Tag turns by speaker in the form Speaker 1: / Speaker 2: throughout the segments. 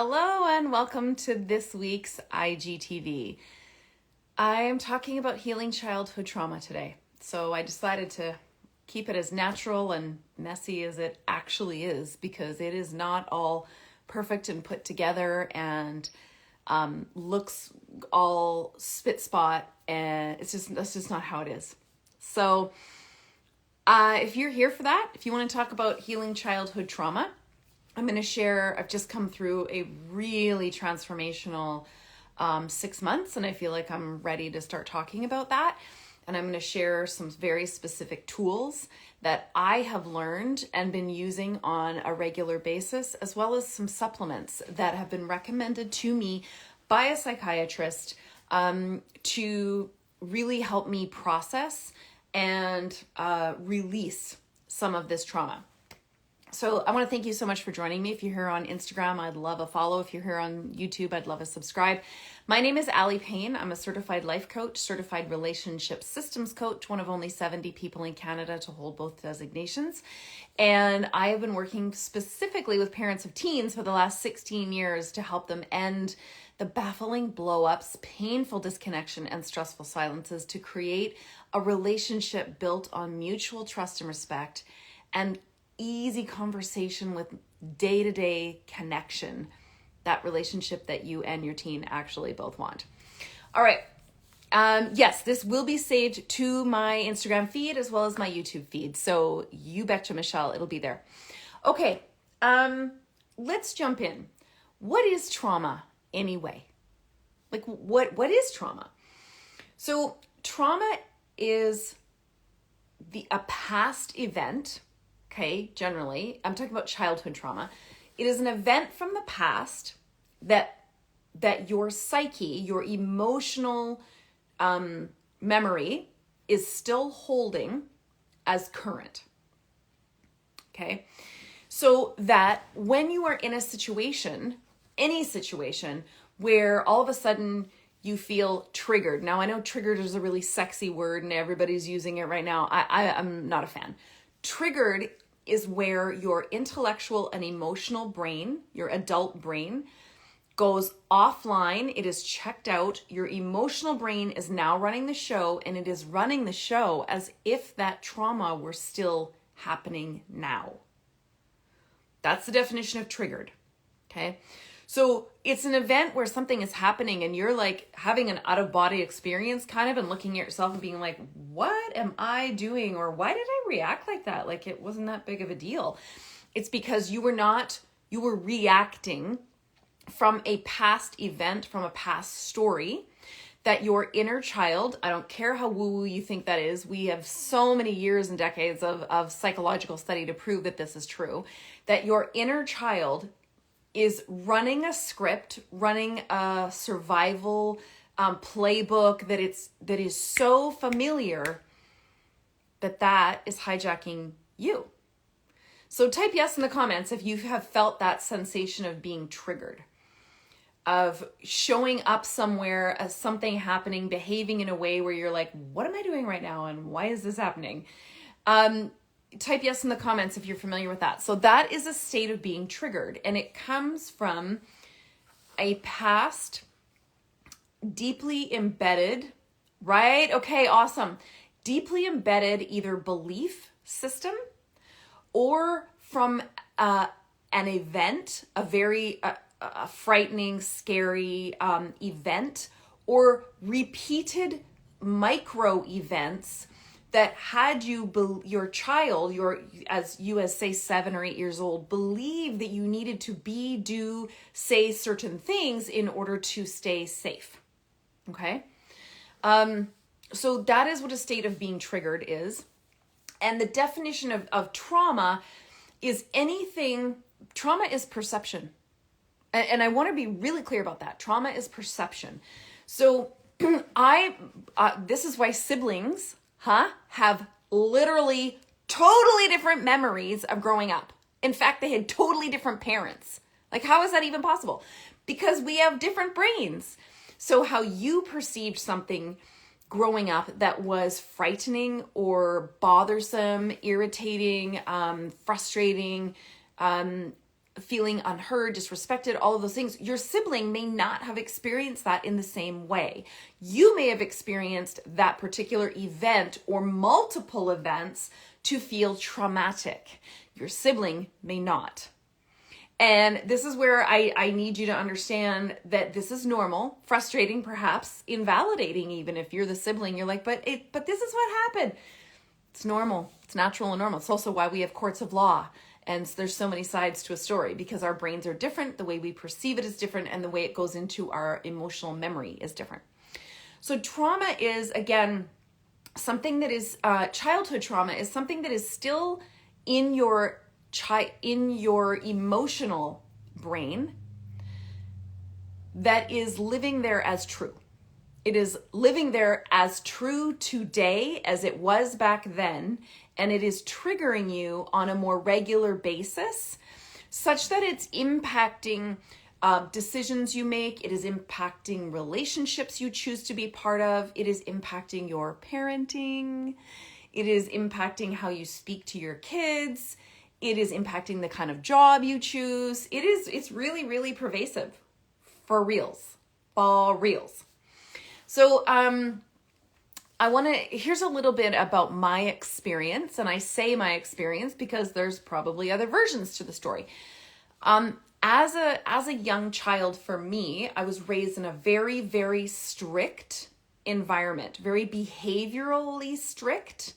Speaker 1: Hello and welcome to this week's IGTV. I am talking about healing childhood trauma today. So I decided to keep it as natural and messy as it actually is because it is not all perfect and put together and looks all spit spot, and that's just not how it is. So if you're here for that, if you want to talk about healing childhood trauma, I'm going to share, I've just come through a really transformational 6 months, and I feel like I'm ready to start talking about that. And I'm going to share some very specific tools that I have learned and been using on a regular basis, as well as some supplements that have been recommended to me by a psychiatrist to really help me process and release some of this trauma. So I want to thank you so much for joining me. If you're here on Instagram, I'd love a follow. If you're here on YouTube, I'd love a subscribe. My name is Allie Payne. I'm a certified life coach, certified relationship systems coach, one of only 70 people in Canada to hold both designations. And I have been working specifically with parents of teens for the last 16 years to help them end the baffling blow-ups, painful disconnection, and stressful silences to create a relationship built on mutual trust and respect and easy conversation with day-to-day connection, that relationship that you and your teen actually both want. All right. Yes, this will be saved to my Instagram feed as well as my YouTube feed. So you betcha, Michelle, it'll be there. Okay. Let's jump in. What is trauma anyway? Like what is trauma? So trauma is a past event. Okay, generally, I'm talking about childhood trauma. It is an event from the past that your psyche, your emotional memory is still holding as current. Okay, so that when you are in a situation, any situation, where all of a sudden you feel triggered. Now, I know triggered is a really sexy word and everybody's using it right now. I'm not a fan. Triggered is where your intellectual and emotional brain, your adult brain, goes offline. It is checked out. Your emotional brain is now running the show, and it is running the show as if that trauma were still happening now. That's the definition of triggered. Okay. So it's an event where something is happening and you're like having an out-of-body experience kind of, and looking at yourself and being like, what am I doing? Or why did I react like that? Like it wasn't that big of a deal. It's because you were reacting from a past event, from a past story that your inner child, I don't care how woo-woo you think that is, we have so many years and decades of psychological study to prove that this is true, that your inner child is running a script, running a survival playbook that is so familiar that is hijacking you. So type yes in the comments if you have felt that sensation of being triggered, of showing up somewhere as something happening, behaving in a way where you're like, what am I doing right now? And why is this happening? Type yes in the comments if you're familiar with that. So that is a state of being triggered, and it comes from a past deeply embedded, right? Okay, awesome. Deeply embedded either belief system or from an event, a very a frightening, scary event, or repeated micro events that had your child, as say 7 or 8 years old, believe that you needed to do, say certain things in order to stay safe. Okay? So that is what a state of being triggered is. And the definition of trauma is trauma is perception. And I want to be really clear about that. Trauma is perception. So this is why siblings have literally totally different memories of growing up. In fact, they had totally different parents. Like, how is that even possible? Because we have different brains. So how you perceived something growing up that was frightening or bothersome, irritating, frustrating, feeling unheard, disrespected, all of those things. Your sibling may not have experienced that in the same way. You may have experienced that particular event or multiple events to feel traumatic. Your sibling may not. And this is where I need you to understand that this is normal, frustrating, perhaps invalidating. Even if you're the sibling, you're like, but this is what happened. It's normal. It's natural and normal. It's also why we have courts of law. And there's so many sides to a story, because our brains are different. The way we perceive it is different. And the way it goes into our emotional memory is different. So trauma is, again, something that is, childhood trauma is something that is still in your emotional brain, that is living there as true. It is living there as true today as it was back then, and it is triggering you on a more regular basis, such that it's impacting decisions you make. It is impacting relationships you choose to be part of. It is impacting your parenting. It is impacting how you speak to your kids. It is impacting the kind of job you choose. It's really, really pervasive, for reals, for reals. So here's a little bit about my experience, and I say my experience because there's probably other versions to the story. As a young child, for me, I was raised in a very, very strict environment, very behaviorally strict,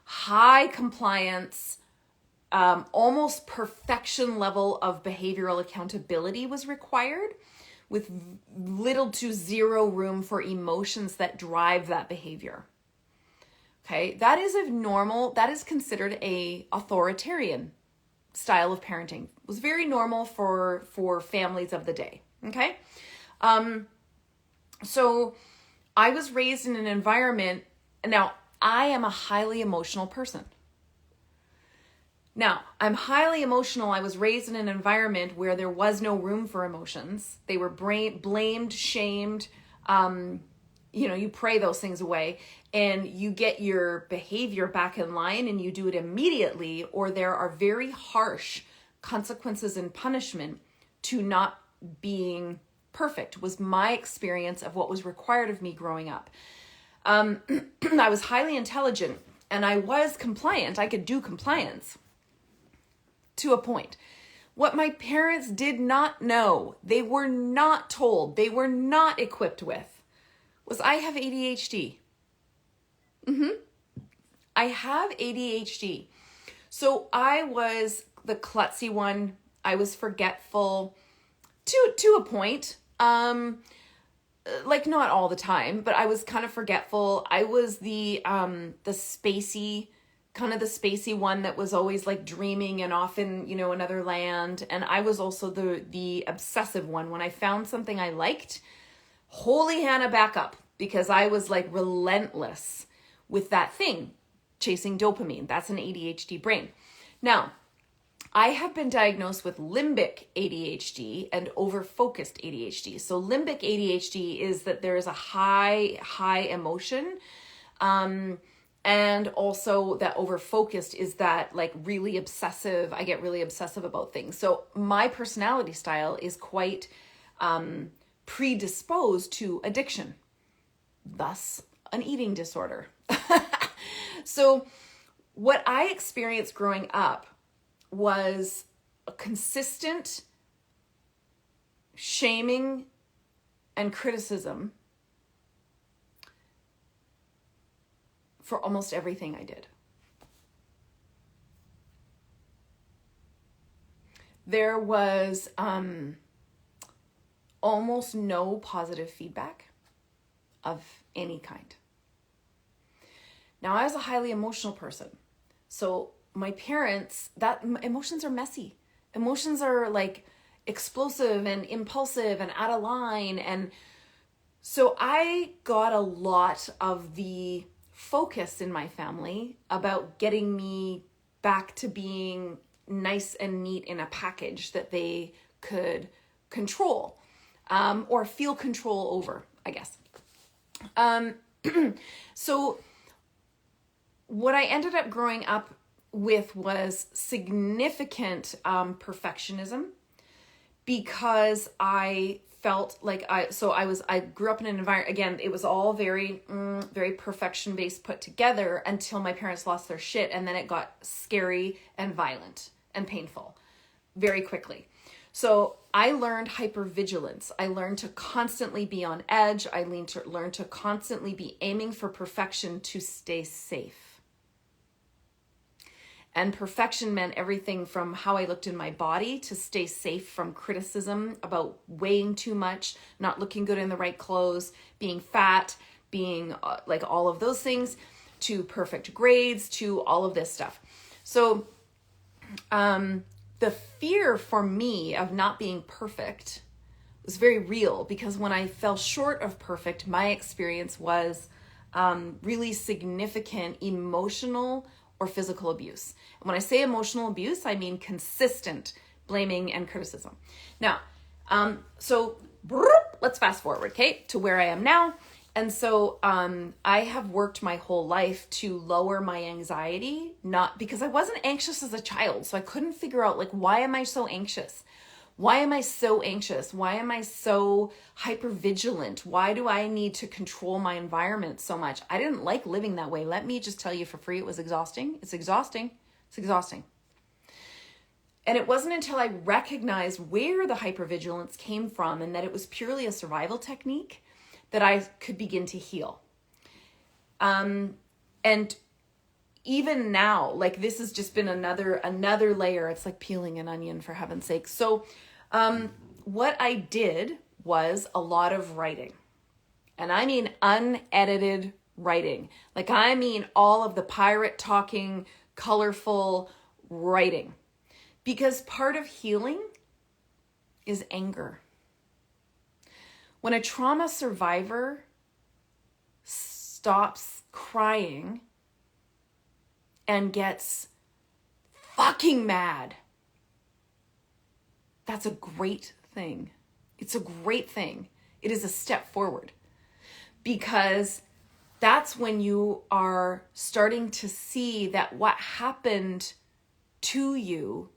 Speaker 1: high compliance, almost perfection level of behavioral accountability was required, with little to zero room for emotions that drive that behavior. Okay, that is considered a authoritarian style of parenting. It was very normal for families of the day. Okay, so I was raised in an environment. Now, I am a highly emotional person. Now, I'm highly emotional. I was raised in an environment where there was no room for emotions. They were blamed, shamed. You pray those things away, and you get your behavior back in line, and you do it immediately, or there are very harsh consequences and punishment to not being perfect, was my experience of what was required of me growing up. I was highly intelligent, and I was compliant. I could do compliance to a point. What my parents did not know, they were not told, they were not equipped with, was I have ADHD. I have ADHD. So I was the klutzy one. I was forgetful to a point. Like not all the time, but I was kind of forgetful. I was the spacey one that was always like dreaming and off in, another land. And I was also the obsessive one. When I found something I liked, holy Hannah, back up, because I was like relentless with that thing, chasing dopamine. That's an ADHD brain. Now, I have been diagnosed with limbic ADHD and overfocused ADHD. So limbic ADHD is that there is a high emotion, and also that overfocused is that like really obsessive. I get really obsessive about things. So my personality style is quite predisposed to addiction, thus an eating disorder. So what I experienced growing up was a consistent shaming and criticism for almost everything I did. There was almost no positive feedback of any kind. Now, I was a highly emotional person. So my parents, emotions are messy. Emotions are like explosive and impulsive and out of line. And so I got a lot of the focus in my family about getting me back to being nice and neat in a package that they could control, or feel control over, I guess. So what I ended up growing up with was significant perfectionism, because I felt like I grew up in an environment, again, it was all very perfection based, put together, until my parents lost their shit, and then it got scary and violent and painful very quickly. So I learned hypervigilance. I learned to constantly be on edge. I learned to constantly be aiming for perfection to stay safe. And perfection meant everything from how I looked in my body to stay safe from criticism about weighing too much, not looking good in the right clothes, being fat, being like all of those things, to perfect grades, to all of this stuff. So the fear for me of not being perfect was very real, because when I fell short of perfect, my experience was really significant emotional or physical abuse. And when I say emotional abuse, I mean consistent blaming and criticism. Now, let's fast forward, okay, to where I am now. And so I have worked my whole life to lower my anxiety, not because I wasn't anxious as a child. So I couldn't figure out, like, why am I so anxious? Why am I so anxious? Why am I so hypervigilant? Why do I need to control my environment so much? I didn't like living that way. Let me just tell you for free, it was exhausting. It's exhausting. It's exhausting. And it wasn't until I recognized where the hypervigilance came from and that it was purely a survival technique that I could begin to heal. And even now, like, this has just been another layer. It's like peeling an onion, for heaven's sake. So what I did was a lot of writing. And I mean unedited writing. Like, I mean all of the pirate talking, colorful writing. Because part of healing is anger. When a trauma survivor stops crying and gets fucking mad, that's a great thing. It's a great thing. It is a step forward, because that's when you are starting to see that what happened to you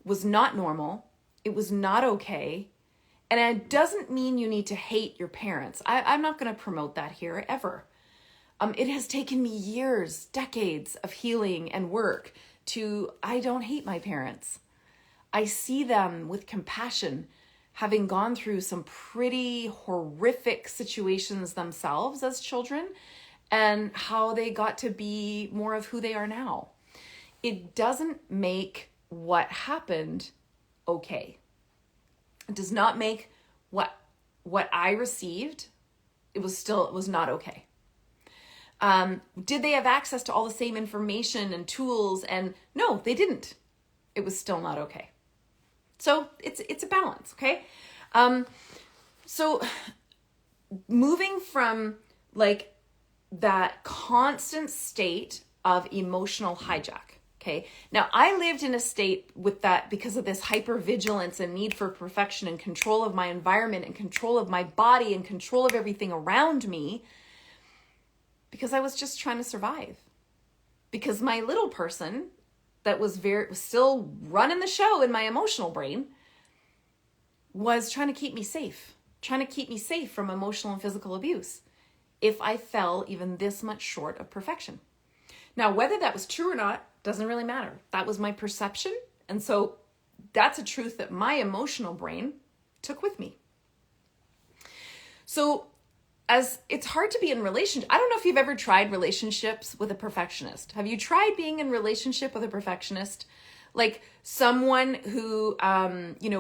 Speaker 1: was not normal. It was not okay. And it doesn't mean you need to hate your parents. I'm not going to promote that here ever. It has taken me years, decades of healing and work I don't hate my parents. I see them with compassion, having gone through some pretty horrific situations themselves as children, and how they got to be more of who they are now. It doesn't make what happened okay. It does not make what I received, it was not okay. Did they have access to all the same information and tools? And no, they didn't. It was still not okay. So it's a balance, okay? So moving from like that constant state of emotional hijack. Okay. Now, I lived in a state with that because of this hypervigilance and need for perfection and control of my environment and control of my body and control of everything around me, because I was just trying to survive. Because my little person that was still running the show in my emotional brain was trying to keep me safe from emotional and physical abuse if I fell even this much short of perfection. Now, whether that was true or not doesn't really matter. That was my perception. And so that's a truth that my emotional brain took with me. So as it's hard to be in relationship, I don't know if you've ever tried relationships with a perfectionist. Have you tried being in relationship with a perfectionist? Like someone who,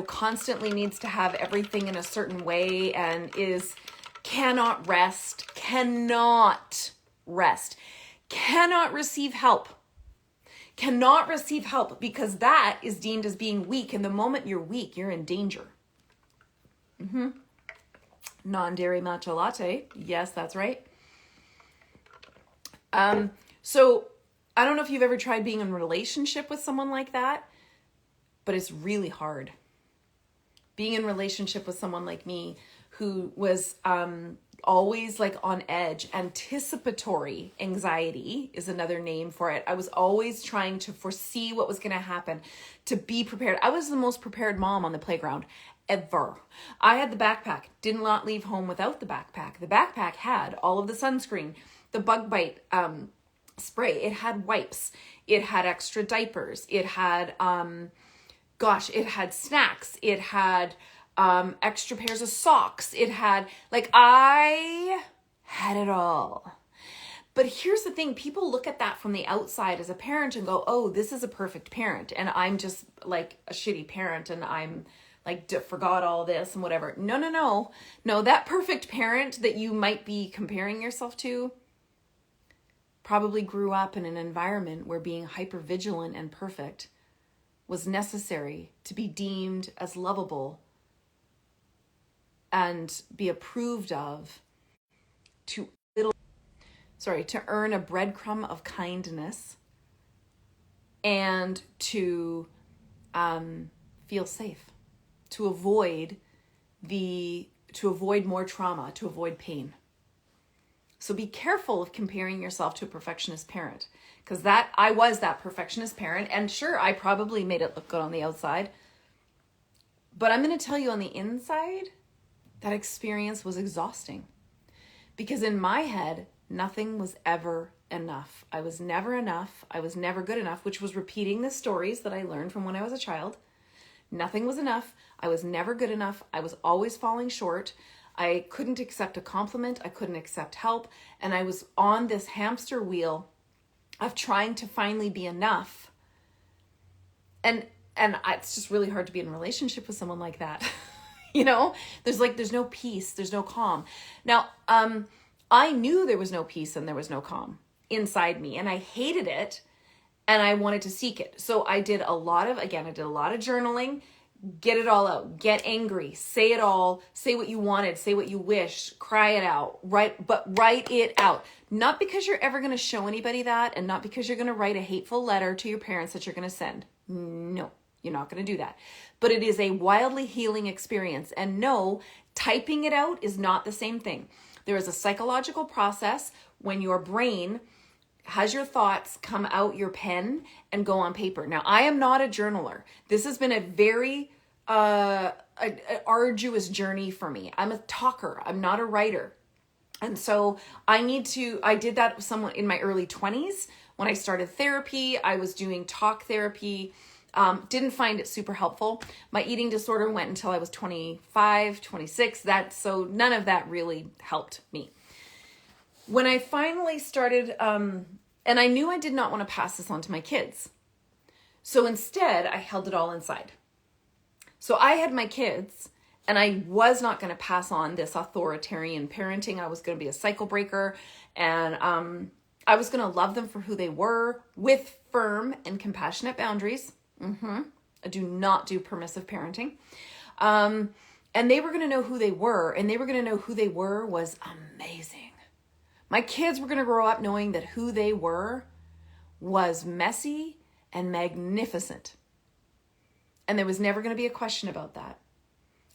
Speaker 1: constantly needs to have everything in a certain way and cannot receive help. Cannot receive help, because that is deemed as being weak. And the moment you're weak, you're in danger. Non-dairy matcha latte. Yes, that's right. So I don't know if you've ever tried being in a relationship with someone like that, but it's really hard. Being in a relationship with someone like me who was, always like on edge. Anticipatory anxiety is another name for it. I was always trying to foresee what was going to happen, to be prepared. I was the most prepared mom on the playground ever. I had the backpack, did not leave home without the backpack. The backpack had all of the sunscreen, the bug bite spray, it had wipes, it had extra diapers, it had, it had snacks, it had extra pairs of socks, it had, like, I had it all. But here's the thing, people look at that from the outside as a parent and go, oh, this is a perfect parent, and I'm just like a shitty parent, and I'm like forgot all this and whatever. No, that perfect parent that you might be comparing yourself to probably grew up in an environment where being hypervigilant and perfect was necessary to be deemed as lovable and be approved of, to earn a breadcrumb of kindness and to feel safe, to avoid more trauma, to avoid pain. So be careful of comparing yourself to a perfectionist parent, because I was that perfectionist parent, and sure, I probably made it look good on the outside, but I'm going to tell you, on the inside, that experience was exhausting, because in my head, nothing was ever enough. I was never enough. I was never good enough, which was repeating the stories that I learned from when I was a child. Nothing was enough. I was never good enough. I was always falling short. I couldn't accept a compliment. I couldn't accept help. And I was on this hamster wheel of trying to finally be enough. And it's just really hard to be in a relationship with someone like that. There's no peace. There's no calm. Now, I knew there was no peace and there was no calm inside me, and I hated it, and I wanted to seek it. So I did a lot of journaling, get it all out, get angry, say it all, say what you wanted, say what you wish, cry it out, write it out. Not because you're ever going to show anybody that, and not because you're going to write a hateful letter to your parents that you're going to send. No, you're not going to do that. But it is a wildly healing experience. And no, typing it out is not the same thing. There is a psychological process when your brain has your thoughts come out your pen and go on paper. Now, I am not a journaler. This has been a very arduous journey for me. I'm a talker. I'm not a writer. And so I did that somewhat in my early 20s. When I started therapy, I was doing talk therapy. Didn't find it super helpful. My eating disorder went until I was 25, 26. So none of that really helped me. When I finally started, and I knew I did not want to pass this on to my kids. So instead, I held it all inside. So I had my kids, and I was not going to pass on this authoritarian parenting. I was going to be a cycle breaker, and I was going to love them for who they were with firm and compassionate boundaries. I do not do permissive parenting. And they were going to know who they were, and they were going to know who they were was amazing. My kids were going to grow up knowing that who they were was messy and magnificent. And there was never going to be a question about that.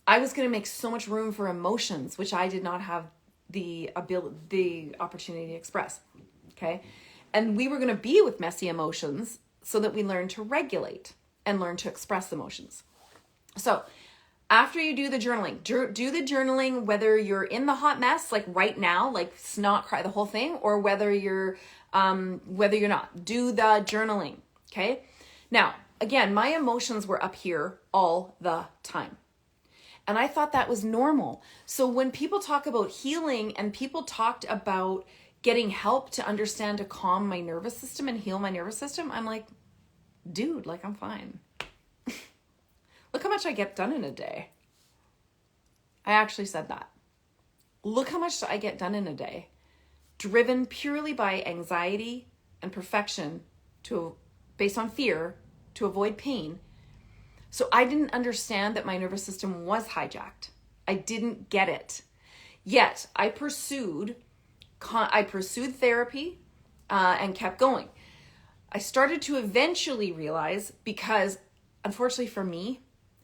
Speaker 1: I was going to make so much room for emotions, which I did not have the opportunity to express. Okay. And we were going to be with messy emotions so that we learn to regulate and learn to express emotions. So after you do the journaling, do the journaling, whether you're in the hot mess, like right now, like snot cry the whole thing, or whether you're not, do the journaling. Okay. Now, again, my emotions were up here all the time. And I thought that was normal. So when people talk about healing and people talked about getting help to understand, to calm my nervous system and heal my nervous system, I'm like, dude, like I'm fine. Look how much I get done in a day. I actually said that. Look how much I get done in a day. Driven purely by anxiety and perfection based on fear to avoid pain. So I didn't understand that my nervous system was hijacked. I didn't get it. Yet I pursued therapy and kept going. I started to eventually realize, because unfortunately for me,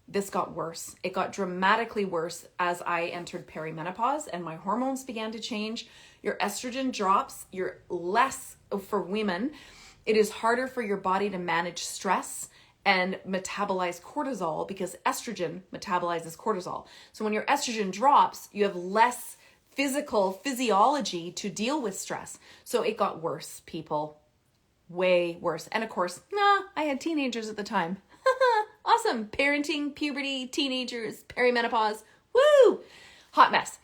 Speaker 1: this got worse. It got dramatically worse as I entered perimenopause and my hormones began to change. Your estrogen drops, you're less, for women, it is harder for your body to manage stress and metabolize cortisol because estrogen metabolizes cortisol. So when your estrogen drops, you have less physiology to deal with stress. So it got worse, people. Way worse. And of course, I had teenagers at the time. Awesome. Parenting, puberty, teenagers, perimenopause. Woo! Hot mess.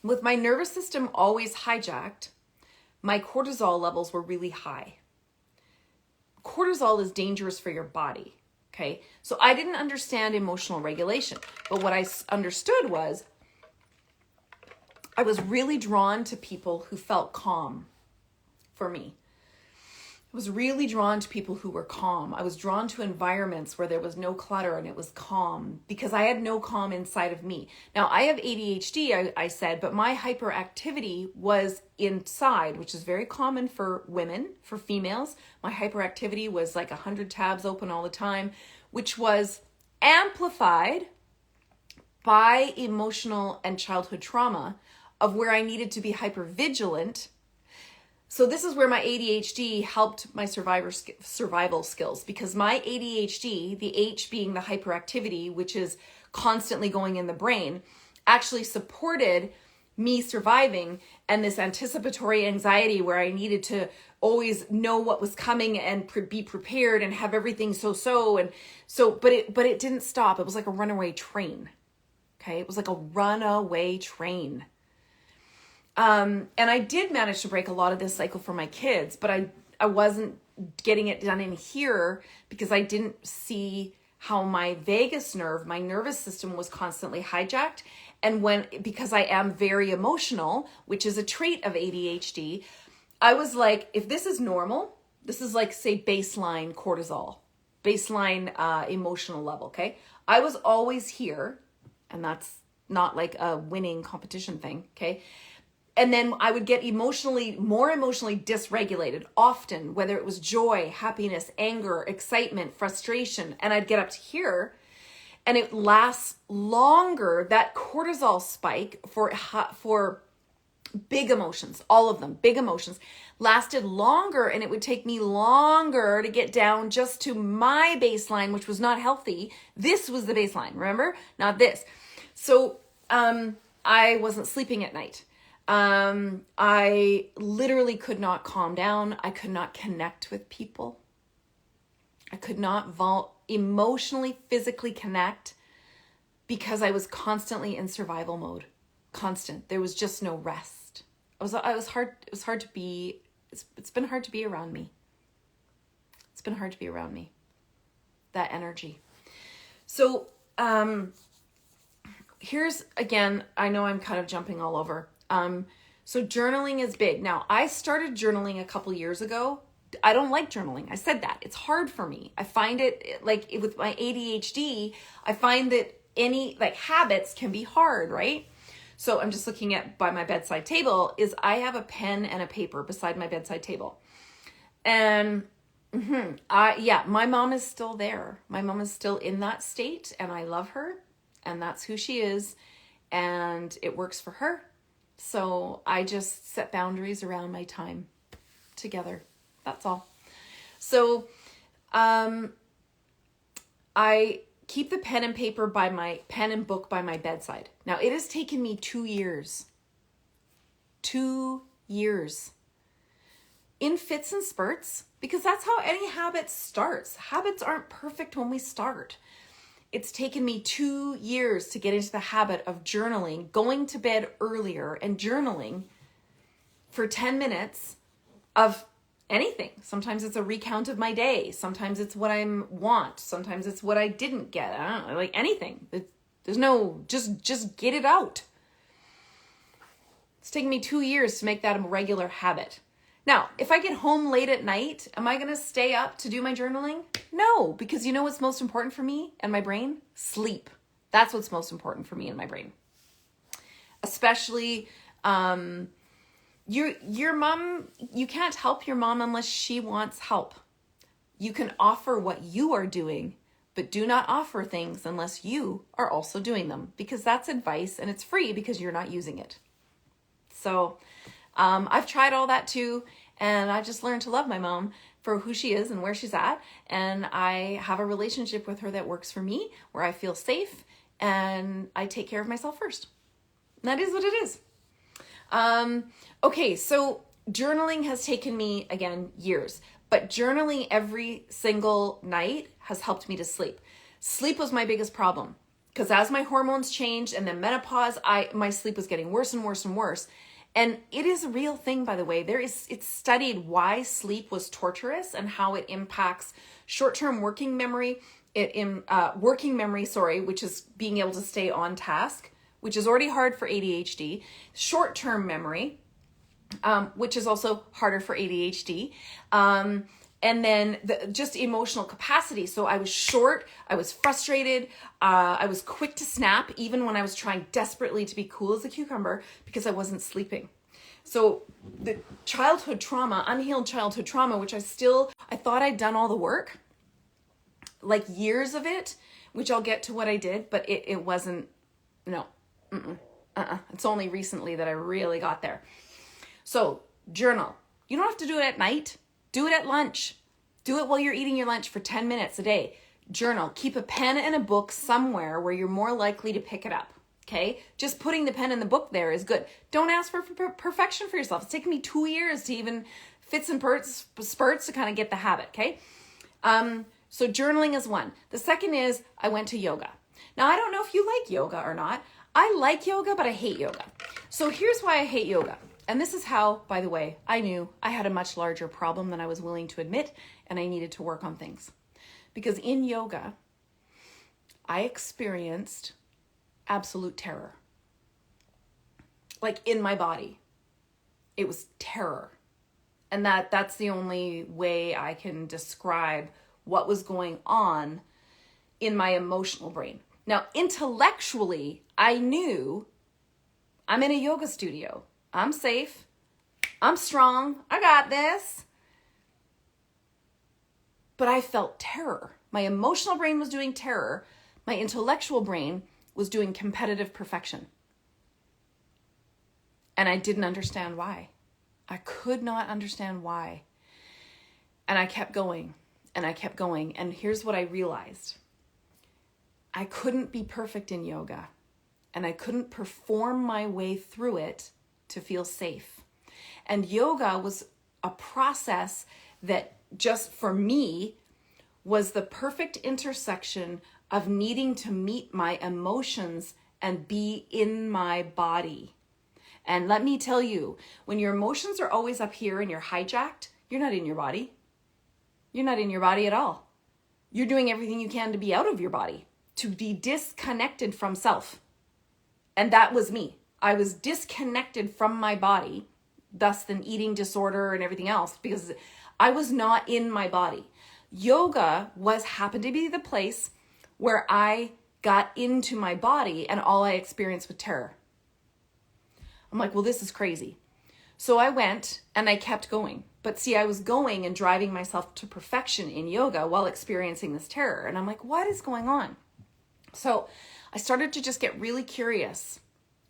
Speaker 1: With my nervous system always hijacked, my cortisol levels were really high. Cortisol is dangerous for your body. Okay. So I didn't understand emotional regulation, but what I understood was I was really drawn to people who felt calm for me. I was really drawn to people who were calm. I was drawn to environments where there was no clutter and it was calm because I had no calm inside of me. Now, I have ADHD, I said, but my hyperactivity was inside, which is very common for women, for females. My hyperactivity was like 100 tabs open all the time, which was amplified by emotional and childhood trauma of where I needed to be hypervigilant. So this is where my ADHD helped my survival skills, because my ADHD, the H being the hyperactivity, which is constantly going in the brain, actually supported me surviving, and this anticipatory anxiety where I needed to always know what was coming and be prepared and have everything but it didn't stop. It was like a runaway train. Okay. It was like a runaway train. And I did manage to break a lot of this cycle for my kids, but I wasn't getting it done in here because I didn't see how my vagus nerve, my nervous system, was constantly hijacked. And because I am very emotional, which is a trait of ADHD, I was like, if this is normal, this is like, say, baseline cortisol, baseline emotional level, okay? I was always here, and that's not like a winning competition thing, okay? And then I would get more emotionally dysregulated often, whether it was joy, happiness, anger, excitement, frustration. And I'd get up to here and it lasts longer. That cortisol spike for big emotions, all of them, big emotions, lasted longer. And it would take me longer to get down just to my baseline, which was not healthy. This was the baseline, remember? Not this. So I wasn't sleeping at night. I literally could not calm down. I could not connect with people. I could not emotionally, physically connect because I was constantly in survival mode. Constant. There was just no rest. It was hard to be, it's been hard to be around me. It's been hard to be around me. That energy. So, here's, again, I know I'm kind of jumping all over. So journaling is big. Now, I started journaling a couple years ago. I don't like journaling. I said that. It's hard for me. I find it like with my ADHD, I find that any like habits can be hard, right? So I'm just looking at by my bedside table I have a pen and a paper beside my bedside table. And my mom is still there. My mom is still in that state and I love her and that's who she is and it works for her. So I just set boundaries around my time together. That's all. So I keep the pen and book by my bedside. Now it has taken me 2 years. 2 years. In fits and spurts, because that's how any habit starts. Habits aren't perfect when we start. It's taken me 2 years to get into the habit of journaling, going to bed earlier and journaling for 10 minutes of anything. Sometimes it's a recount of my day. Sometimes it's what I want. Sometimes it's what I didn't get. I don't know, like anything. There's no, just get it out. It's taken me 2 years to make that a regular habit. Now, if I get home late at night, am I going to stay up to do my journaling? No, because you know what's most important for me and my brain? Sleep. That's what's most important for me and my brain. Especially your mom, you can't help your mom unless she wants help. You can offer what you are doing, but do not offer things unless you are also doing them, because that's advice and it's free because you're not using it. So I've tried all that too, and I just learned to love my mom for who she is and where she's at. And I have a relationship with her that works for me, where I feel safe and I take care of myself first. And that is what it is. Okay, so journaling has taken me, again, years. But journaling every single night has helped me to sleep. Sleep was my biggest problem, because as my hormones changed and then menopause, my sleep was getting worse and worse and worse. And it is a real thing, by the way. It's studied why sleep was torturous and how it impacts short-term working memory. Working memory, which is being able to stay on task, which is already hard for ADHD. Short-term memory, which is also harder for ADHD. And then just emotional capacity. So I was short, I was frustrated, I was quick to snap, even when I was trying desperately to be cool as a cucumber, because I wasn't sleeping. So the childhood trauma, unhealed childhood trauma, which I thought I'd done all the work, like years of it, which I'll get to what I did, but it wasn't, no, It's only recently that I really got there. So journal. You don't have to do it at night. Do it at lunch. Do it while you're eating your lunch for 10 minutes a day. Journal. Keep a pen and a book somewhere where you're more likely to pick it up. Okay? Just putting the pen in the book there is good. Don't ask for perfection for yourself. It's taken me 2 years to even fits and spurts to kind of get the habit. Okay? So journaling is one. The second is I went to yoga. Now, I don't know if you like yoga or not. I like yoga, but I hate yoga. So here's why I hate yoga. And this is how, by the way, I knew I had a much larger problem than I was willing to admit, and I needed to work on things. Because in yoga, I experienced absolute terror. Like in my body. It was terror. And that's the only way I can describe what was going on in my emotional brain. Now, intellectually, I knew I'm in a yoga studio. I'm safe. I'm strong. I got this. But I felt terror. My emotional brain was doing terror. My intellectual brain was doing competitive perfection. And I didn't understand why. I could not understand why. And I kept going and I kept going. And here's what I realized. I couldn't be perfect in yoga. And I couldn't perform my way through it to feel safe. And yoga was a process that just for me was the perfect intersection of needing to meet my emotions and be in my body. And let me tell you, when your emotions are always up here and you're hijacked, you're not in your body. You're not in your body at all. You're doing everything you can to be out of your body, to be disconnected from self. And that was me. I was disconnected from my body, thus an eating disorder and everything else, because I was not in my body. Yoga happened to be the place where I got into my body and all I experienced was terror. I'm like, well, this is crazy. So I went and I kept going. But see, I was going and driving myself to perfection in yoga while experiencing this terror. And I'm like, what is going on? So I started to just get really curious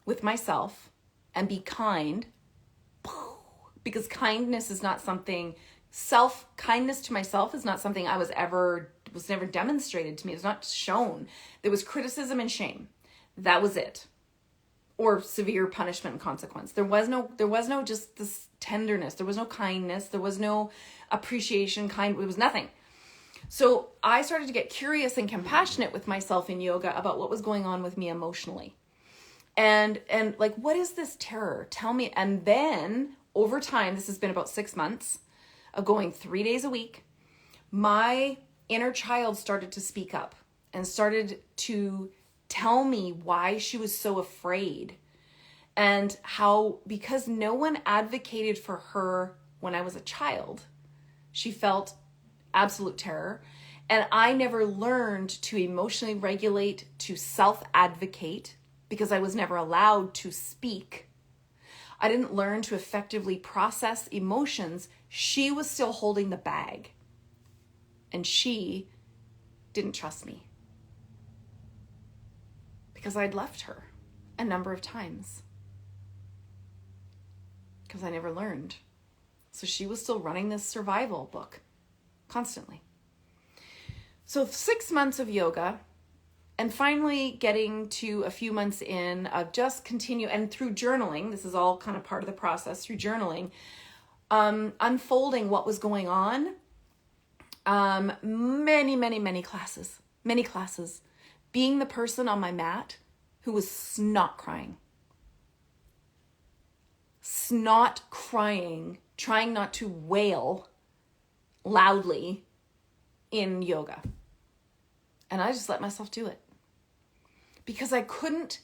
Speaker 1: with myself and be kind, because kindness is not something, kindness to myself is not something was never demonstrated to me. It was not shown. There was criticism and shame. That was it. Or severe punishment and consequence. There was no just this tenderness. There was no kindness. There was no appreciation. It was nothing. So I started to get curious and compassionate with myself in yoga about what was going on with me emotionally. And like, what is this terror? Tell me. And then over time, this has been about 6 months of going 3 days a week, my inner child started to speak up and started to tell me why she was so afraid, and how, because no one advocated for her when I was a child, she felt absolute terror. And I never learned to emotionally regulate, to self-advocate, because I was never allowed to speak. I didn't learn to effectively process emotions. She was still holding the bag. And she didn't trust me because I'd left her a number of times because I never learned. So she was still running this survival book constantly. So 6 months of yoga, and finally getting to a few months in of just continue, and through journaling, this is all kind of part of the process, through journaling, unfolding what was going on. Many classes, being the person on my mat who was snot crying, trying not to wail loudly in yoga. And I just let myself do it because I couldn't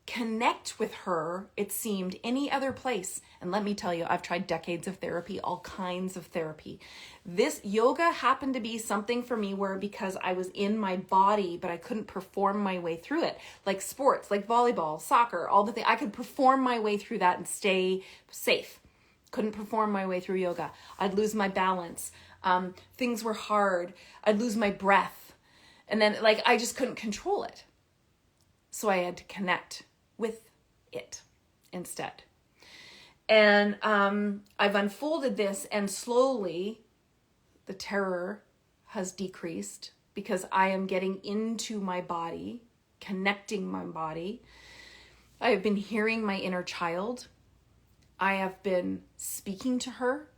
Speaker 1: connect with her, it seemed, any other place. And let me tell you, I've tried decades of therapy, all kinds of therapy. This yoga happened to be something for me where, because I was in my body, but I couldn't perform my way through it. Like sports, like volleyball, soccer, all the things. I could perform my way through that and stay safe. Couldn't perform my way through yoga. I'd lose my balance. Things were hard. I'd lose my breath. And then I just couldn't control it. So I had to connect with it instead. And I've unfolded this, and slowly the terror has decreased because I am getting into my body, connecting my body. I have been hearing my inner child. I have been speaking to her.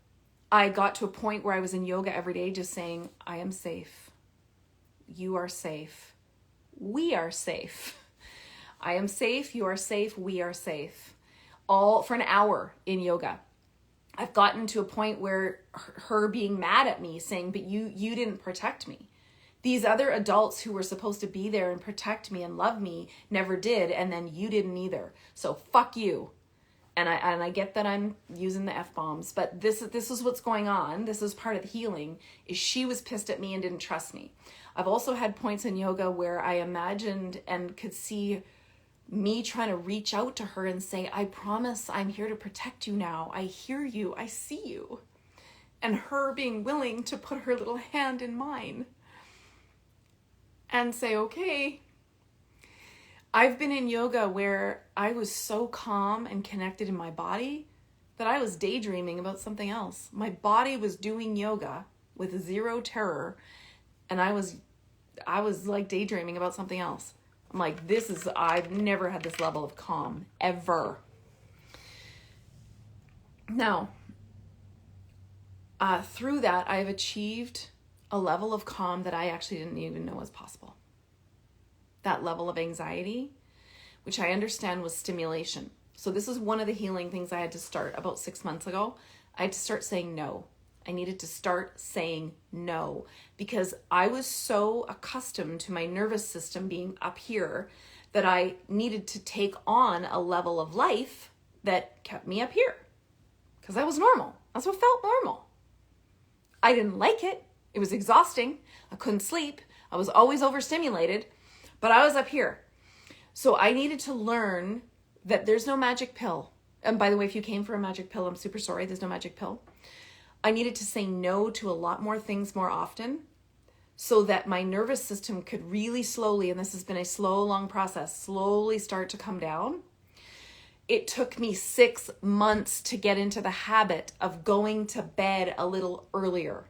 Speaker 1: I got to a point where I was in yoga every day just saying, I am safe. You are safe. We are safe. I am safe. You are safe. We are safe. All for an hour in yoga. I've gotten to a point where her being mad at me saying, but you didn't protect me. These other adults who were supposed to be there and protect me and love me never did. And then you didn't either. So fuck you. And I get that I'm using the F-bombs, but this is what's going on. This is part of the healing, is she was pissed at me and didn't trust me. I've also had points in yoga where I imagined and could see me trying to reach out to her and say, I promise I'm here to protect you now. I hear you. I see you. And her being willing to put her little hand in mine and say, okay. I've been in yoga where I was so calm and connected in my body that I was daydreaming about something else. My body was doing yoga with zero terror, and I was like daydreaming about something else. I'm like, I've never had this level of calm, ever. Now, through that, I've achieved a level of calm that I actually didn't even know was possible. That level of anxiety, which I understand was stimulation. So this is one of the healing things I had to start about 6 months ago. I had to start saying no. I needed to start saying no because I was so accustomed to my nervous system being up here that I needed to take on a level of life that kept me up here because that was normal. That's what felt normal. I didn't like it. It was exhausting. I couldn't sleep. I was always overstimulated. But I was up here. So I needed to learn that there's no magic pill. And by the way, if you came for a magic pill, I'm super sorry. There's no magic pill. I needed to say no to a lot more things more often so that my nervous system could really slowly, and this has been a slow, long process, slowly start to come down. It took me 6 months to get into the habit of going to bed a little earlier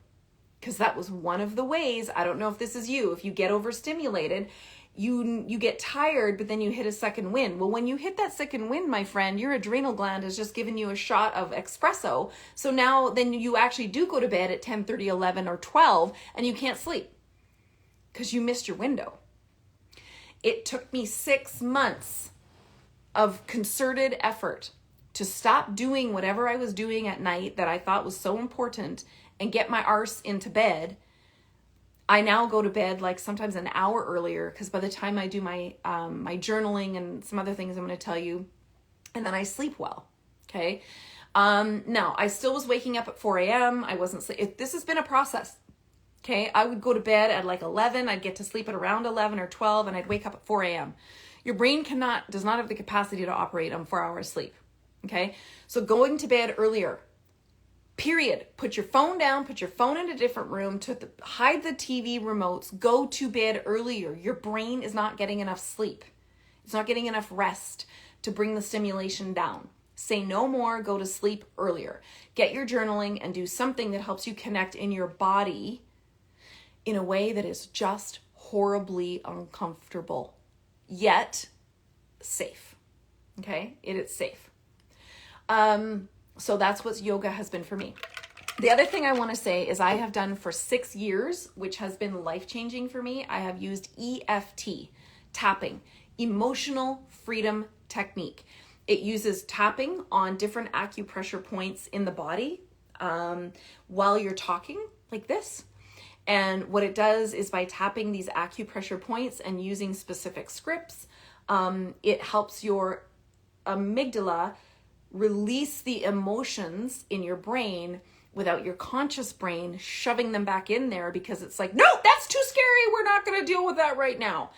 Speaker 1: because that was one of the ways. I don't know if this is you. If you get overstimulated, you get tired, but then you hit a second wind. Well, when you hit that second wind, my friend, your adrenal gland has just given you a shot of espresso. So now then you actually do go to bed at 10:30, 11, or 12, and you can't sleep because you missed your window. It took me 6 months of concerted effort to stop doing whatever I was doing at night that I thought was so important and get my arse into bed. I now go to bed like sometimes an hour earlier because by the time I do my my journaling and some other things I'm going to tell you, and then I sleep well. Okay. Now I still was waking up at 4 a.m. I wasn't sleep. This has been a process. Okay. I would go to bed at like 11. I'd get to sleep at around 11 or 12 and I'd wake up at 4 a.m. Your brain does not have the capacity to operate on 4 hours sleep. Okay. So going to bed earlier Period. Put your phone down, put your phone in a different room, hide the TV remotes, go to bed earlier. Your brain is not getting enough sleep. It's not getting enough rest to bring the stimulation down. Say no more, go to sleep earlier. Get your journaling and do something that helps you connect in your body in a way that is just horribly uncomfortable, yet safe. Okay? It is safe. So that's what yoga has been for me. The other thing I want to say is I have done for 6 years, which has been life-changing for me. I have used EFT, tapping, emotional freedom technique. It uses tapping on different acupressure points in the body while you're talking like this. And what it does is by tapping these acupressure points and using specific scripts, it helps your amygdala release the emotions in your brain without your conscious brain shoving them back in there because it's like, no, that's too scary. We're not going to deal with that right now.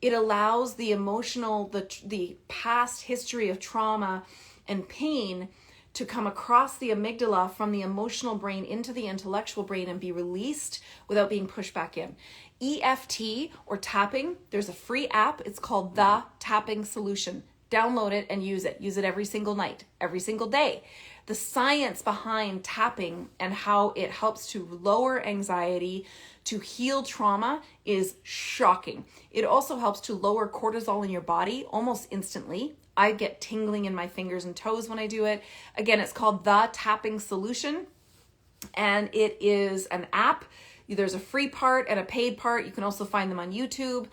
Speaker 1: It allows the emotional, the past history of trauma and pain to come across the amygdala from the emotional brain into the intellectual brain and be released without being pushed back in. EFT or tapping, there's a free app. It's called The Tapping Solution. Download it and use it. Use it every single night, every single day. The science behind tapping and how it helps to lower anxiety, to heal trauma is shocking. It also helps to lower cortisol in your body almost instantly. I get tingling in my fingers and toes when I do it. Again, it's called The Tapping Solution, and it is an app. There's a free part and a paid part. You can also find them on YouTube.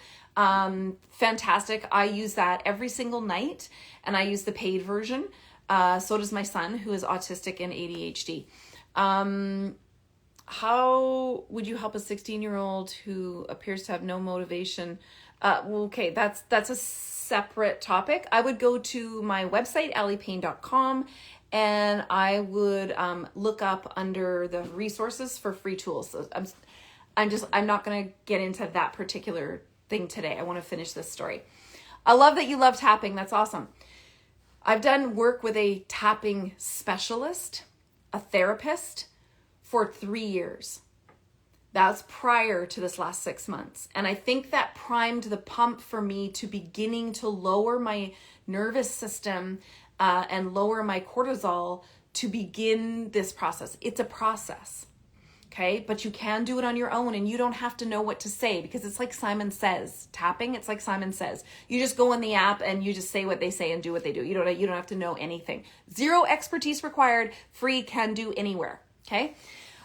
Speaker 1: Fantastic. I use that every single night, and I use the paid version. So does my son, who is autistic and ADHD. How would you help a 16-year-old who appears to have no motivation? Okay, that's a separate topic. I would go to my website, alliepayne.com, and I would look up under the resources for free tools. So I'm not going to get into that particular thing today. I want to finish this story. I love that you love tapping. That's awesome. I've done work with a tapping specialist, a therapist, for 3 years. That's prior to this last 6 months. And I think that primed the pump for me to beginning to lower my nervous system and lower my cortisol to begin this process. It's a process. Okay, but you can do it on your own and you don't have to know what to say because it's like Simon Says. Tapping, it's like Simon Says. You just go in the app and you just say what they say and do what they do. You don't have to know anything. Zero expertise required. Free, can do anywhere. Okay.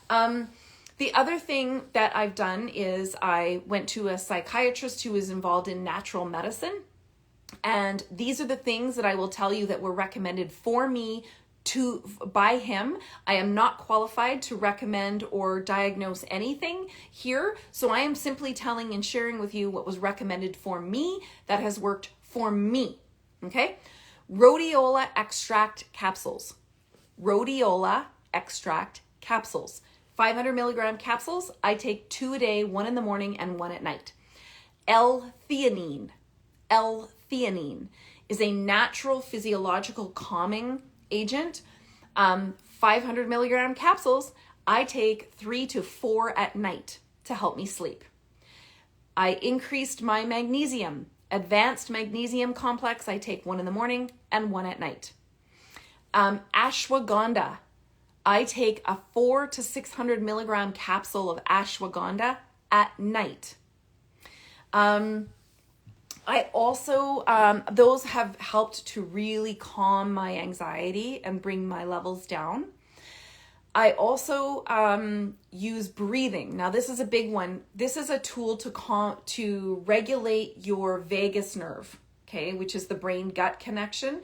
Speaker 1: The other thing that I've done is I went to a psychiatrist who is involved in natural medicine. And these are the things that I will tell you that were recommended for me by him. I am not qualified to recommend or diagnose anything here. So I am simply telling and sharing with you what was recommended for me that has worked for me. Okay. Rhodiola extract capsules. Rhodiola extract capsules. 500 milligram capsules. I take 2 a day, 1 in the morning and 1 at night. L-theanine. L-theanine is a natural physiological calming agent. 500 milligram capsules. I take 3 to 4 at night to help me sleep. I increased my magnesium. Advanced magnesium complex. I take 1 in the morning and 1 at night. Ashwagandha. I take a 400 to 600 milligram capsule of ashwagandha at night. I also, those have helped to really calm my anxiety and bring my levels down. I also use breathing. Now, this is a big one. This is a tool to regulate your vagus nerve, okay, which is the brain-gut connection,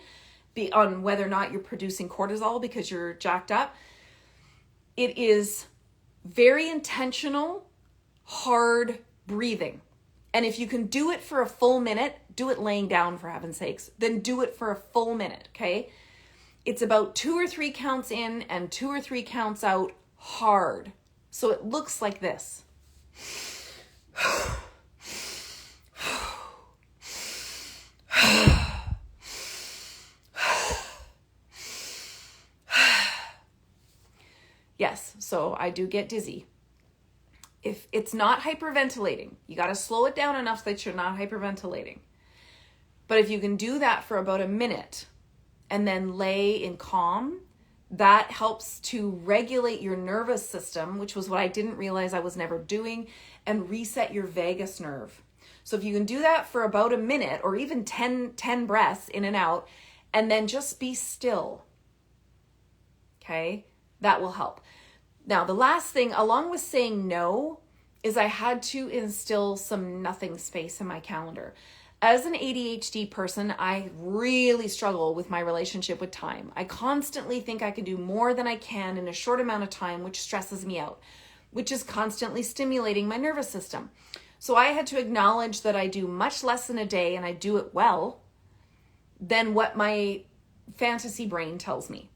Speaker 1: on whether or not you're producing cortisol because you're jacked up. It is very intentional, hard breathing. And if you can do it for a full minute, do it laying down for heaven's sakes, then do it for a full minute, okay? It's about 2 or 3 counts in and 2 or 3 counts out hard. So it looks like this. so I do get dizzy. If it's not hyperventilating, you got to slow it down enough so that you're not hyperventilating. But if you can do that for about a minute and then lay in calm, that helps to regulate your nervous system, which was what I didn't realize I was never doing, and reset your vagus nerve. So if you can do that for about a minute or even 10 breaths in and out, and then just be still, okay, that will help. Now, the last thing, along with saying no, is I had to instill some nothing space in my calendar. As an ADHD person, I really struggle with my relationship with time. I constantly think I can do more than I can in a short amount of time, which stresses me out, which is constantly stimulating my nervous system. So I had to acknowledge that I do much less in a day, and I do it well, than what my fantasy brain tells me.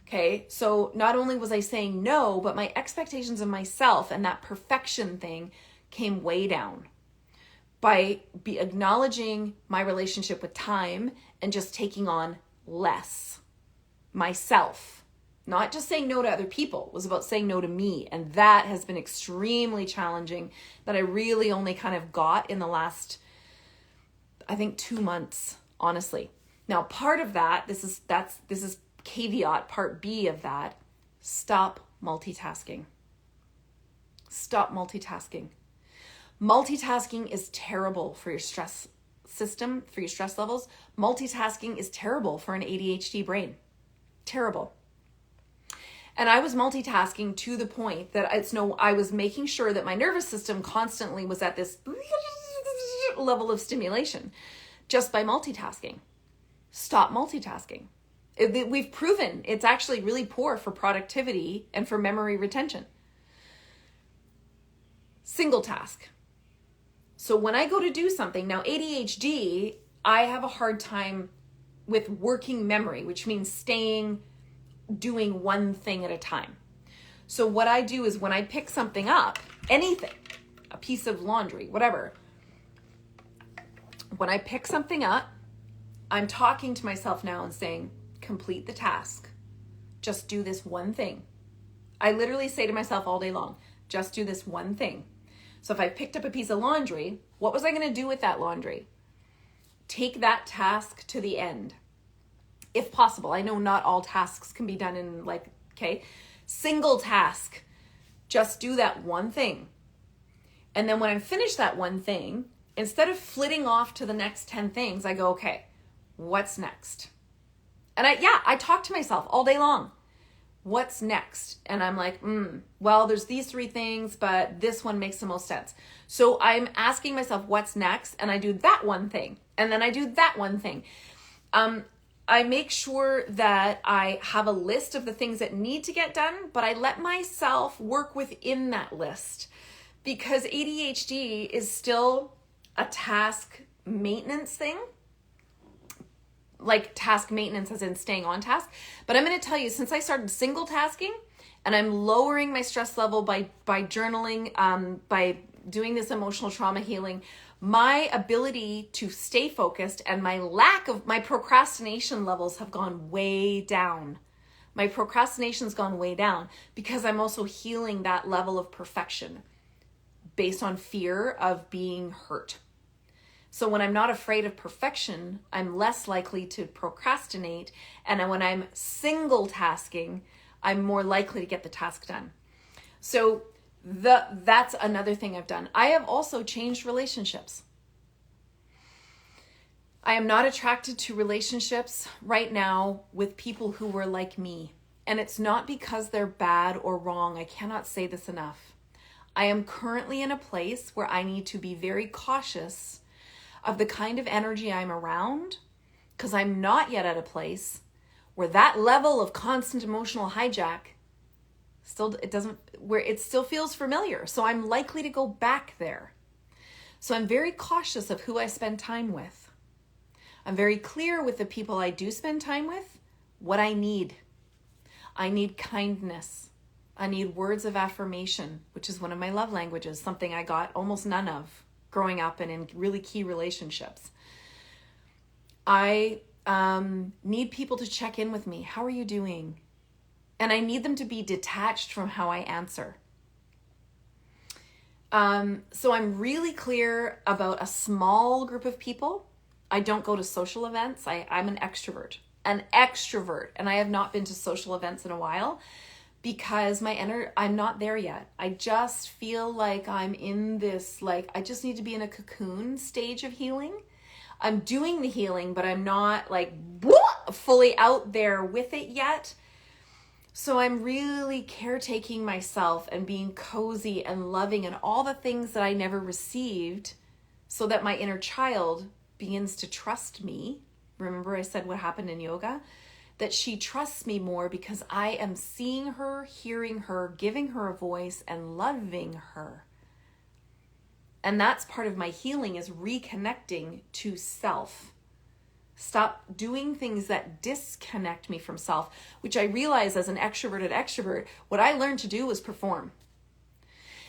Speaker 1: Okay, so not only was I saying no, but my expectations of myself and that perfection thing came way down by acknowledging my relationship with time and just taking on less myself. Not just saying no to other people, it was about saying no to me. And that has been extremely challenging, that I really only kind of got in the last, I think, 2 months, honestly. Now, part of that, this is caveat, part B of that, stop multitasking. Stop multitasking. Multitasking is terrible for your stress system, for your stress levels. Multitasking is terrible for an ADHD brain. Terrible. And I was multitasking to the point that I was making sure that my nervous system constantly was at this level of stimulation just by multitasking. Stop multitasking. We've proven it's actually really poor for productivity and for memory retention. Single task. So when I go to do something, now ADHD, I have a hard time with working memory, which means doing one thing at a time. So what I do is when I pick something up, anything, a piece of laundry, whatever, when I pick something up, I'm talking to myself now and saying, complete the task. Just do this one thing. I literally say to myself all day long, just do this one thing. So if I picked up a piece of laundry, what was I going to do with that laundry? Take that task to the end. If possible. I know not all tasks can be done in single task. Just do that one thing. And then when I finish that one thing, instead of flitting off to the next 10 things, I go, okay, what's next? And I talk to myself all day long. What's next? And I'm like, well, there's these 3 things, but this one makes the most sense. So I'm asking myself what's next, and I do that one thing. And then I do that one thing. I make sure that I have a list of the things that need to get done, but I let myself work within that list, because ADHD is still a task maintenance thing. Like task maintenance as in staying on task. But I'm going to tell you, since I started single tasking and I'm lowering my stress level by journaling, by doing this emotional trauma healing, my ability to stay focused and my procrastination levels have gone way down. My procrastination's gone way down because I'm also healing that level of perfection based on fear of being hurt. So when I'm not afraid of perfection, I'm less likely to procrastinate. And when I'm single tasking, I'm more likely to get the task done. So that's another thing I've done. I have also changed relationships. I am not attracted to relationships right now with people who were like me. And it's not because they're bad or wrong. I cannot say this enough. I am currently in a place where I need to be very cautious of the kind of energy I'm around, because I'm not yet at a place where that level of constant emotional hijack it still feels familiar. So I'm likely to go back there. So I'm very cautious of who I spend time with. I'm very clear with the people I do spend time with, what I need. I need kindness. I need words of affirmation, which is one of my love languages, something I got almost none of growing up and in really key relationships. I need people to check in with me. How are you doing? And I need them to be detached from how I answer. So I'm really clear about a small group of people. I don't go to social events. I'm an extrovert, and I have not been to social events in a while because I'm not there yet. I just feel like I'm in this, like, I just need to be in a cocoon stage of healing. I'm doing the healing, but I'm not like fully out there with it yet. So I'm really caretaking myself and being cozy and loving and all the things that I never received so that my inner child begins to trust me. Remember I said what happened in yoga? That she trusts me more because I am seeing her, hearing her, giving her a voice, and loving her. And that's part of my healing, is reconnecting to self. Stop doing things that disconnect me from self, which I realize as an extroverted extrovert, what I learned to do was perform.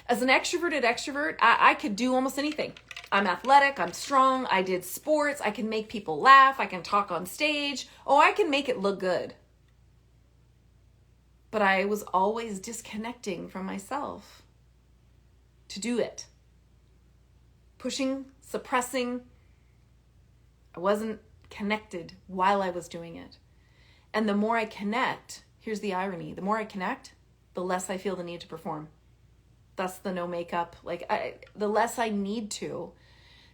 Speaker 1: As an extroverted extrovert, I could do almost anything. I'm athletic, I'm strong, I did sports, I can make people laugh, I can talk on stage. Oh, I can make it look good. But I was always disconnecting from myself to do it. Pushing, suppressing. I wasn't connected while I was doing it. And the more I connect, here's the irony, the more I connect, the less I feel the need to perform. That's the no makeup, the less I need to,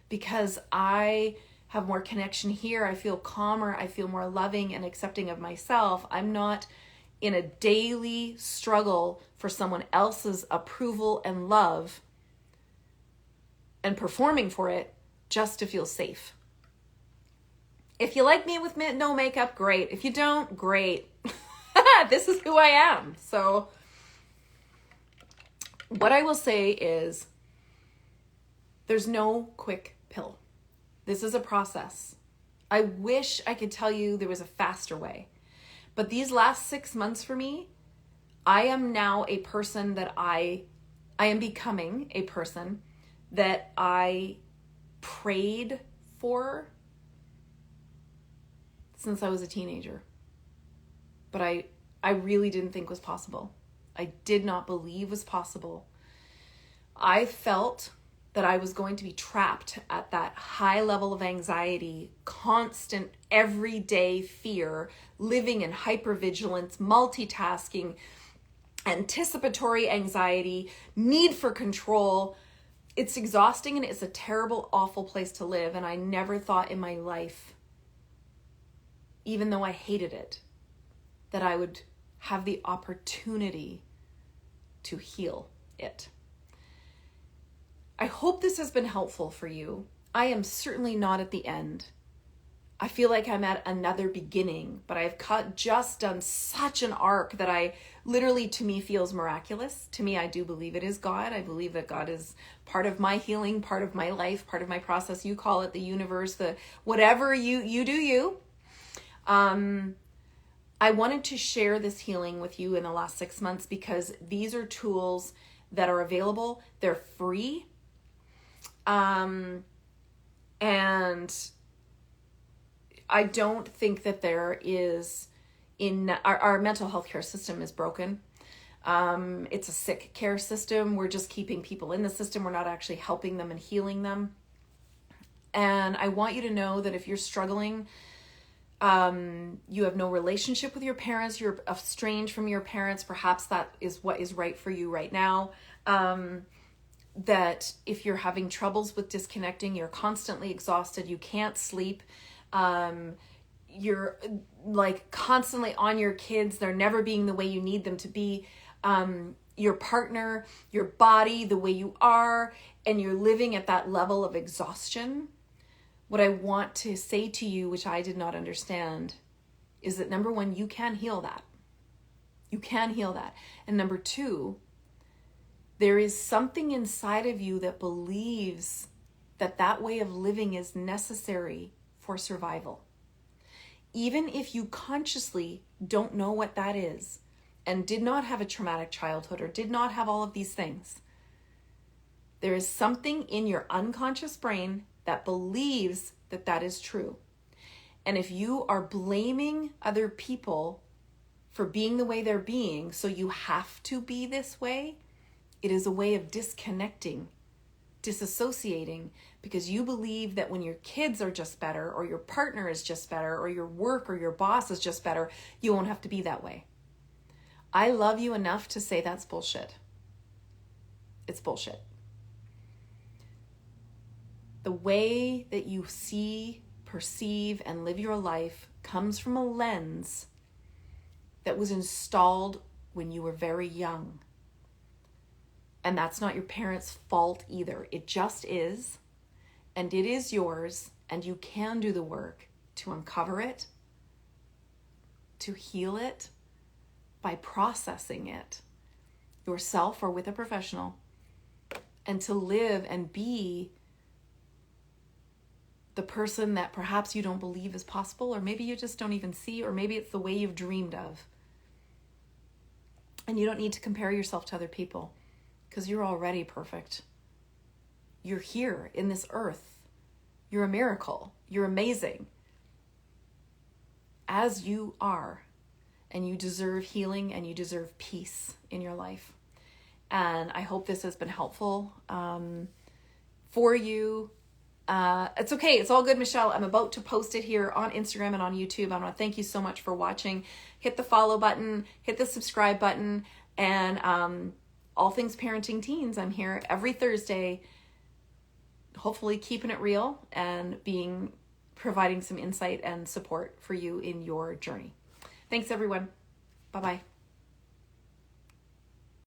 Speaker 1: because I have more connection here. I feel calmer, I feel more loving and accepting of myself. I'm not in a daily struggle for someone else's approval and love and performing for it just to feel safe. If you like me with no makeup, great. If you don't, great. This is who I am. So what I will say is there's no quick pill. This is a process. I wish I could tell you there was a faster way. But these last 6 months for me, I am now a person that I am becoming a person that I prayed for since I was a teenager. But I really didn't think was possible. I did not believe was possible. I felt that I was going to be trapped at that high level of anxiety, constant everyday fear, living in hypervigilance, multitasking, anticipatory anxiety, need for control. It's exhausting and it's a terrible, awful place to live. And I never thought in my life, even though I hated it, that I would have the opportunity to heal it. I hope this has been helpful for you. I am certainly not at the end. I feel like I'm at another beginning, but I've just done such an arc that I literally, to me, feels miraculous. To me, I do believe it is God. I believe that God is part of my healing, part of my life, part of my process. You call it the universe, the whatever you do you. I wanted to share this healing with you in the last 6 months because these are tools that are available. They're free. And I don't think that there is our mental health care system is broken. It's a sick care system. We're just keeping people in the system. We're not actually helping them and healing them. And I want you to know that if you're struggling, you have no relationship with your parents, you're estranged from your parents, perhaps that is what is right for you right now. That if you're having troubles with disconnecting, you're constantly exhausted, you can't sleep, you're like constantly on your kids, they're never being the way you need them to be, your partner, your body, the way you are, and you're living at that level of exhaustion. What I want to say to you, which I did not understand, is that number one, you can heal that. You can heal that. And number two, there is something inside of you that believes that that way of living is necessary for survival. Even if you consciously don't know what that is and did not have a traumatic childhood or did not have all of these things, there is something in your unconscious brain that believes that that is true. And if you are blaming other people for being the way they're being, so you have to be this way. It is a way of disconnecting, disassociating, because you believe that when your kids are just better, or your partner is just better, or your work or your boss is just better, you won't have to be that way. I love you enough to say that's bullshit. It's bullshit. The way that you see, perceive, and live your life comes from a lens that was installed when you were very young. And that's not your parents' fault either. It just is. And it is yours. And you can do the work to uncover it, to heal it, by processing it yourself or with a professional, and to live and be the person that perhaps you don't believe is possible, or maybe you just don't even see, or maybe it's the way you've dreamed of. And you don't need to compare yourself to other people, because you're already perfect. You're here in this earth. You're a miracle. You're amazing as you are. And you deserve healing, and you deserve peace in your life. And I hope this has been helpful for you. It's okay. It's all good, Michelle. I'm about to post it here on Instagram and on YouTube. I want to thank you so much for watching. Hit the follow button, hit the subscribe button, and all things parenting teens. I'm here every Thursday, hopefully keeping it real and providing some insight and support for you in your journey. Thanks, everyone. Bye-bye.